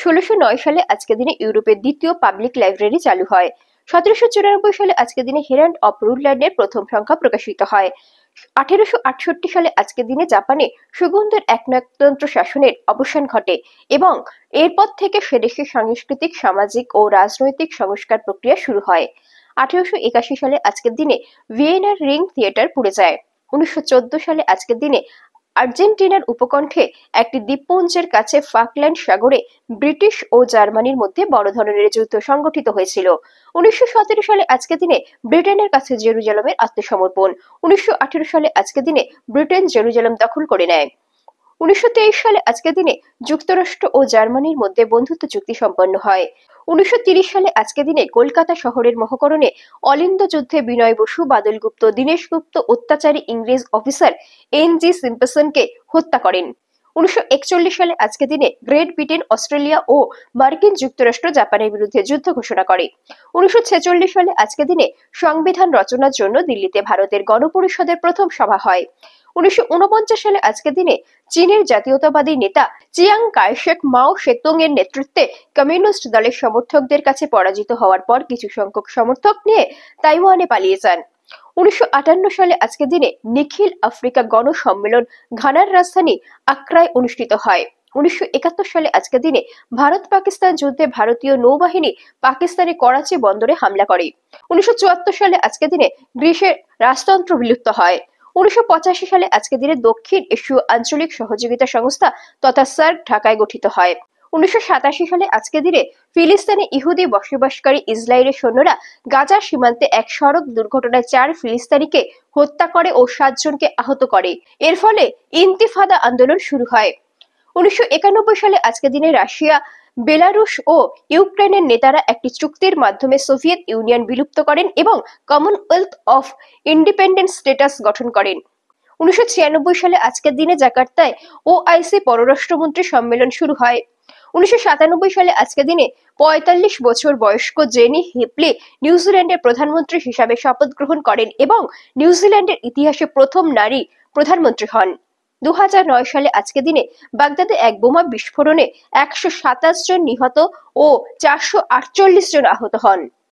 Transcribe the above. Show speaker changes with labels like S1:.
S1: 1609 সালে আজকের দিনে ইউরোপের দ্বিতীয় পাবলিক লাইব্রেরি চালু হয়। 1794 সালে আজকের দিনে হেরাল্ড অফ রুটল্যান্ডের প্রথম সংখ্যা প্রকাশিত হয়। 1868 সালে আজকের দিনে জাপানে সুগন্ধের একনায়কতন্ত্র শাসনের অবসান ঘটে এবং এরপর থেকে সেদেশে সাংস্কৃতিক, সামাজিক ও রাজনৈতিক সংস্কার প্রক্রিয়া শুরু হয়। 1881 সালে আজকের দিনে ভিয়েনার রিং থিয়েটার পুড়ে যায়। 1914 সালে আজকের দিনে আর্জেন্টিনার উপকণ্ঠে একটি দ্বীপপুঞ্জের কাছে ফাকল্যান্ড সাগরে ব্রিটিশ ও জার্মানির মধ্যে বড় ধরনের যুদ্ধ সংঘটিত হয়েছিল। 1917 সালে আজকের দিনে ব্রিটেনের কাছে জেরুজালেমের আত্মসমর্পণ। 1918 সালে আজকের দিনে ব্রিটেন জেরুজালেম দখল করে নেয়। 1923 সালে আজকের দিনে যুক্তরাষ্ট্র ও জার্মানির মধ্যে বন্ধুত্ব চুক্তি সম্পন্ন হয়। 1930 সালে আজকের দিনে কলকাতা শহরের মহাকরণে অলিন্দ যুদ্ধে বিনয় বসু, বাদল গুপ্ত, দীনেশ গুপ্ত অত্যাচারী ইংরেজ অফিসার এন.জি. সিম্পসনকে হত্যা করেন। 1941 সালে আজকের দিনে গ্রেট ব্রিটেন, অস্ট্রেলিয়া ও মার্কিন যুক্তরাষ্ট্র জাপানের বিরুদ্ধে যুদ্ধ ঘোষণা করে। 1946 সালে আজকের দিনে সংবিধান রচনার জন্য দিল্লিতে ভারতের গণপরিষদের প্রথম সভা হয়। 1949 সালে আজকের দিনে চীনের জাতীয়তাবাদী নেতা চিয়াং কাই-শেক মাও সেতুং এর নেতৃত্বে কমিউনিস্ট দলের সমর্থকদের কাছে পরাজিত হওয়ার পর কিছু সংখ্যক সমর্থক নিয়ে তাইওয়ানে পালিয়ে যান। 1958 সালে আজকের দিনে নিখিল আফ্রিকা গণসম্মেলন ঘানার রাজধানী আক্রায় অনুষ্ঠিত হয়। 1971 সালে আজকের দিনে ভারত পাকিস্তান যুদ্ধে ভারতীয় নৌবাহিনী পাকিস্তানের করাচি বন্দরে হামলা করে। 1974 সালে আজকের দিনে গ্রিসের রাজতন্ত্র বিলুপ্ত হয়। 1985 সালে আজকের দিনে দক্ষিণ এশীয় আঞ্চলিক সহযোগিতা সংস্থা তথা সার্ক ঢাকায় গঠিত হয়। 1987 সালে আজকের দিনে ফিলিস্তিনে ইহুদি বসবাসকারী ইসরায়েলের সৈন্যরা গাজা সীমান্তে এক সড়ক দুর্ঘটনায় 4 ফিলিস্তিনিকে হত্যা করে ও 7 জনকে আহত করে। এর ফলে ইন্তিফাদা আন্দোলন শুরু হয়। 1991 সালে আজকের দিনে রাশিয়া, বেলারুশ ও ইউক্রেনের নেতারা একটি চুক্তির মাধ্যমে সোভিয়েত ইউনিয়ন বিলুপ্ত করেন এবং কমনওয়েলথ অফ ইন্ডিপেন্ডেন্ট স্টেটাস গঠন করেন। 1996 সালে আজকের দিনে জাকার্তায় ওআইসি পররাষ্ট্রমন্ত্রী সম্মেলন শুরু হয়। 1997 সালে আজকের দিনে 45 বছর বয়স্ক জেনি হিপলি নিউজিল্যান্ডের প্রধানমন্ত্রী হিসাবে শপথ গ্রহণ করেন এবং নিউজিল্যান্ডের ইতিহাসে প্রথম নারী প্রধানমন্ত্রী হন। 2009 সালে আজকের দিনে বাগদাদে এক বোমা বিস্ফোরণে 127 জন নিহত ও 448 জন আহত হন।